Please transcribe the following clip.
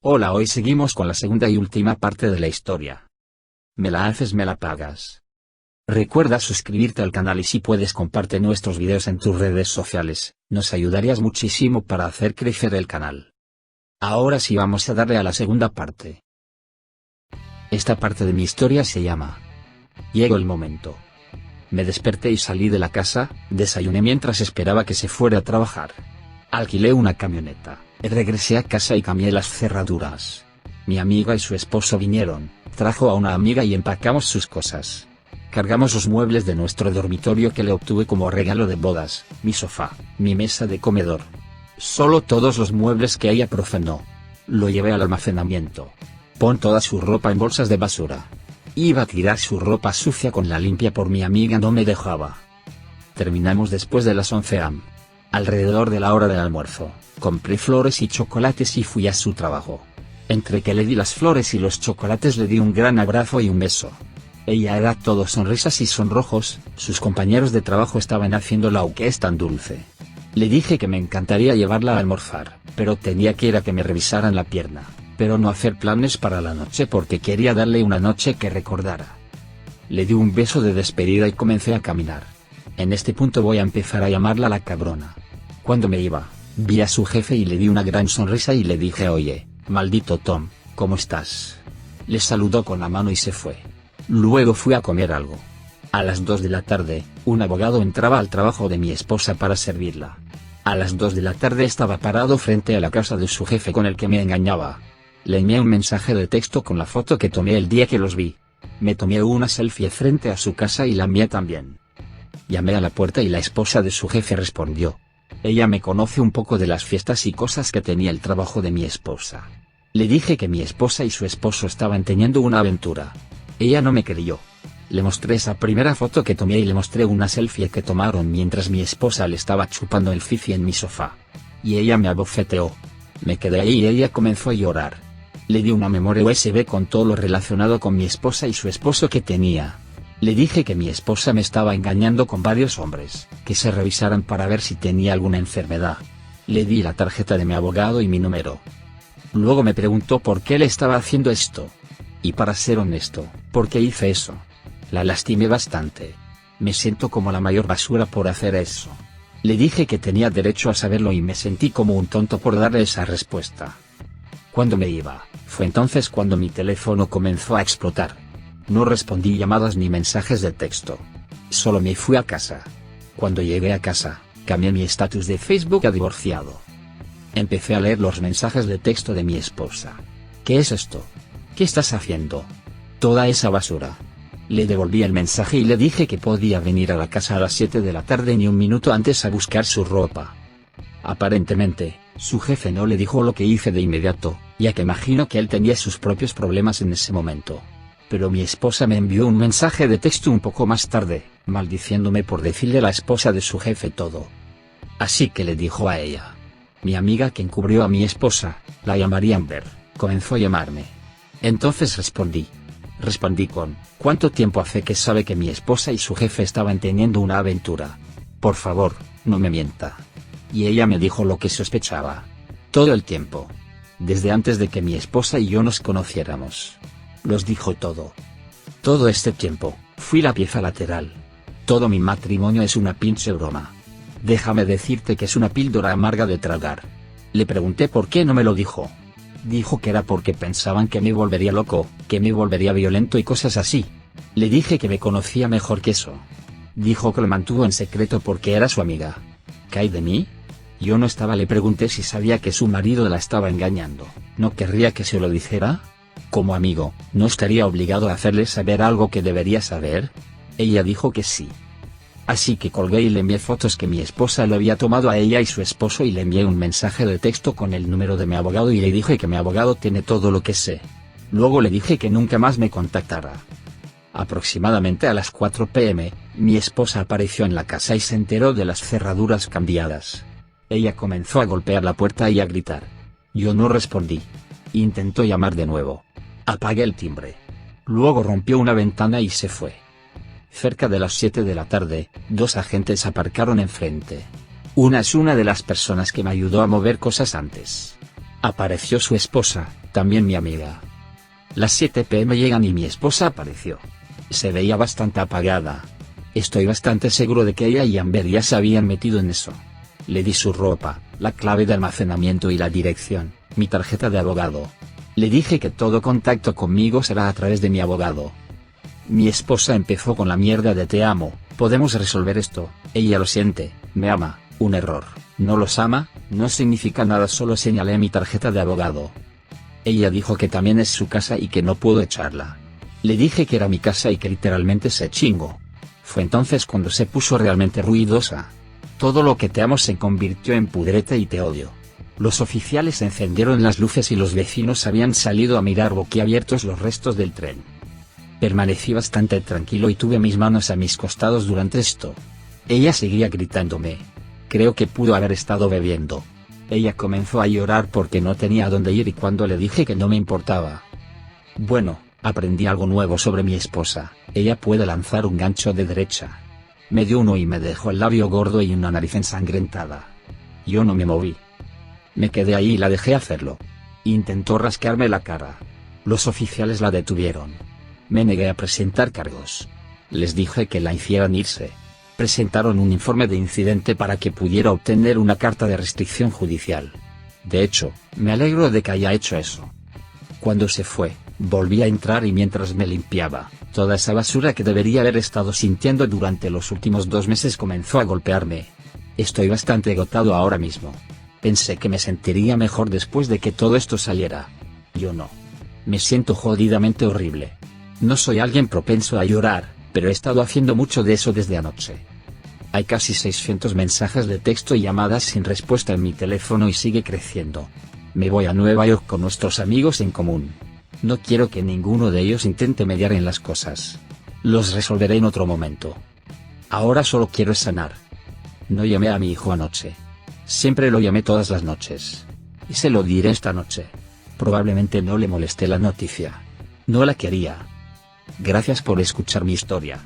Hola, hoy seguimos con la segunda y última parte de la historia. Me la haces, me la pagas. Recuerda suscribirte al canal y si puedes comparte nuestros videos en tus redes sociales, nos ayudarías muchísimo para hacer crecer el canal. Ahora sí vamos a darle a la segunda parte. Esta parte de mi historia se llama Llegó el momento. Me desperté y salí de la casa, desayuné mientras esperaba que se fuera a trabajar. Alquilé una camioneta, regresé a casa y cambié las cerraduras. Mi amiga y su esposo vinieron, trajo a una amiga y empacamos sus cosas. Cargamos los muebles de nuestro dormitorio que le obtuve como regalo de bodas, mi sofá, mi mesa de comedor. Solo todos los muebles que ella profanó. Lo llevé al almacenamiento. Pon toda su ropa en bolsas de basura. Iba a tirar su ropa sucia con la limpia por mi amiga, no me dejaba. Terminamos después de las 11 am. Alrededor de la hora del almuerzo, compré flores y chocolates y fui a su trabajo. Entre que le di las flores y los chocolates le di un gran abrazo y un beso. Ella era todo sonrisas y sonrojos, sus compañeros de trabajo estaban haciendo la que es tan dulce. Le dije que me encantaría llevarla a almorzar, pero tenía que ir a que me revisaran la pierna, pero no hacer planes para la noche porque quería darle una noche que recordara. Le di un beso de despedida y comencé a caminar. En este punto voy a empezar a llamarla la cabrona. Cuando me iba, vi a su jefe y le di una gran sonrisa y le dije: oye, maldito Tom, ¿cómo estás? Le saludó con la mano y se fue. Luego fui a comer algo. A las 2 de la tarde, un abogado entraba al trabajo de mi esposa para servirla. A las 2 de la tarde estaba parado frente a la casa de su jefe con el que me engañaba. Le envié un mensaje de texto con la foto que tomé el día que los vi. Me tomé una selfie frente a su casa y la envié también. Llamé a la puerta y la esposa de su jefe respondió. Ella me conoce un poco de las fiestas y cosas que tenía el trabajo de mi esposa. Le dije que mi esposa y su esposo estaban teniendo una aventura. Ella no me creyó. Le mostré esa primera foto que tomé y le mostré una selfie que tomaron mientras mi esposa le estaba chupando el fifi en mi sofá. Y ella me abofeteó. Me quedé ahí y ella comenzó a llorar. Le di una memoria USB con todo lo relacionado con mi esposa y su esposo que tenía. Le dije que mi esposa me estaba engañando con varios hombres, que se revisaran para ver si tenía alguna enfermedad. Le di la tarjeta de mi abogado y mi número. Luego me preguntó por qué le estaba haciendo esto. Y para ser honesto, ¿por qué hice eso? La lastimé bastante. Me siento como la mayor basura por hacer eso. Le dije que tenía derecho a saberlo y me sentí como un tonto por darle esa respuesta. Cuando me iba, fue entonces cuando mi teléfono comenzó a explotar. No respondí llamadas ni mensajes de texto. Solo me fui a casa. Cuando llegué a casa, cambié mi estatus de Facebook a divorciado. Empecé a leer los mensajes de texto de mi esposa. ¿Qué es esto? ¿Qué estás haciendo? Toda esa basura. Le devolví el mensaje y le dije que podía venir a la casa a las 7 de la tarde ni un minuto antes a buscar su ropa. Aparentemente, su jefe no le dijo lo que hice de inmediato, ya que imagino que él tenía sus propios problemas en ese momento. Pero mi esposa me envió un mensaje de texto un poco más tarde, maldiciéndome por decirle a la esposa de su jefe todo. Así que le dijo a ella. Mi amiga que encubrió a mi esposa, la llamaría Amber, comenzó a llamarme. Entonces respondí con: ¿cuánto tiempo hace que sabe que mi esposa y su jefe estaban teniendo una aventura? Por favor, no me mienta. Y ella me dijo lo que sospechaba. Todo el tiempo. Desde antes de que mi esposa y yo nos conociéramos. Los dijo todo. Todo este tiempo, fui la pieza lateral. Todo mi matrimonio es una pinche broma. Déjame decirte que es una píldora amarga de tragar. Le pregunté por qué no me lo dijo. Dijo que era porque pensaban que me volvería loco, que me volvería violento y cosas así. Le dije que me conocía mejor que eso. Dijo que lo mantuvo en secreto porque era su amiga. ¿Qué hay de mí? Yo no estaba. Le pregunté si sabía que su marido la estaba engañando. ¿No querría que se lo dijera? Como amigo, ¿no estaría obligado a hacerle saber algo que debería saber? Ella dijo que sí. Así que colgué y le envié fotos que mi esposa le había tomado a ella y su esposo y le envié un mensaje de texto con el número de mi abogado y le dije que mi abogado tiene todo lo que sé. Luego le dije que nunca más me contactara. Aproximadamente a las 4 p.m., mi esposa apareció en la casa y se enteró de las cerraduras cambiadas. Ella comenzó a golpear la puerta y a gritar. Yo no respondí. Intentó llamar de nuevo. Apagué el timbre. Luego rompió una ventana y se fue. Cerca de las 7 de la tarde, 2 agentes aparcaron enfrente. Una es una de las personas que me ayudó a mover cosas antes. Apareció su esposa, también mi amiga. Las 7 p.m. llegan y mi esposa apareció. Se veía bastante apagada. Estoy bastante seguro de que ella y Amber ya se habían metido en eso. Le di su ropa, la clave de almacenamiento y la dirección, mi tarjeta de abogado. Le dije que todo contacto conmigo será a través de mi abogado. Mi esposa empezó con la mierda de te amo, podemos resolver esto, ella lo siente, me ama, un error, no los ama, no significa nada, solo señalé mi tarjeta de abogado. Ella dijo que también es su casa y que no puedo echarla. Le dije que era mi casa y que literalmente se chingó. Fue entonces cuando se puso realmente ruidosa. Todo lo que te amo se convirtió en pudrete y te odio. Los oficiales encendieron las luces y los vecinos habían salido a mirar boquiabiertos los restos del tren. Permanecí bastante tranquilo y tuve mis manos a mis costados durante esto. Ella seguía gritándome. Creo que pudo haber estado bebiendo. Ella comenzó a llorar porque no tenía a dónde ir y cuando le dije que no me importaba. Bueno, aprendí algo nuevo sobre mi esposa, ella puede lanzar un gancho de derecha. Me dio uno y me dejó el labio gordo y una nariz ensangrentada. Yo no me moví. Me quedé ahí y la dejé hacerlo. Intentó rascarme la cara. Los oficiales la detuvieron. Me negué a presentar cargos. Les dije que la hicieran irse. Presentaron un informe de incidente para que pudiera obtener una carta de restricción judicial. De hecho, me alegro de que haya hecho eso. Cuando se fue, volví a entrar y mientras me limpiaba, toda esa basura que debería haber estado sintiendo durante los últimos 2 meses comenzó a golpearme. Estoy bastante agotado ahora mismo. Pensé que me sentiría mejor después de que todo esto saliera. Yo no. Me siento jodidamente horrible. No soy alguien propenso a llorar, pero he estado haciendo mucho de eso desde anoche. Hay casi 600 mensajes de texto y llamadas sin respuesta en mi teléfono y sigue creciendo. Me voy a Nueva York con nuestros amigos en común. No quiero que ninguno de ellos intente mediar en las cosas. Los resolveré en otro momento. Ahora solo quiero sanar. No llamé a mi hijo anoche. Siempre lo llamé todas las noches. Y se lo diré esta noche. Probablemente no le molesté la noticia. No la quería. Gracias por escuchar mi historia.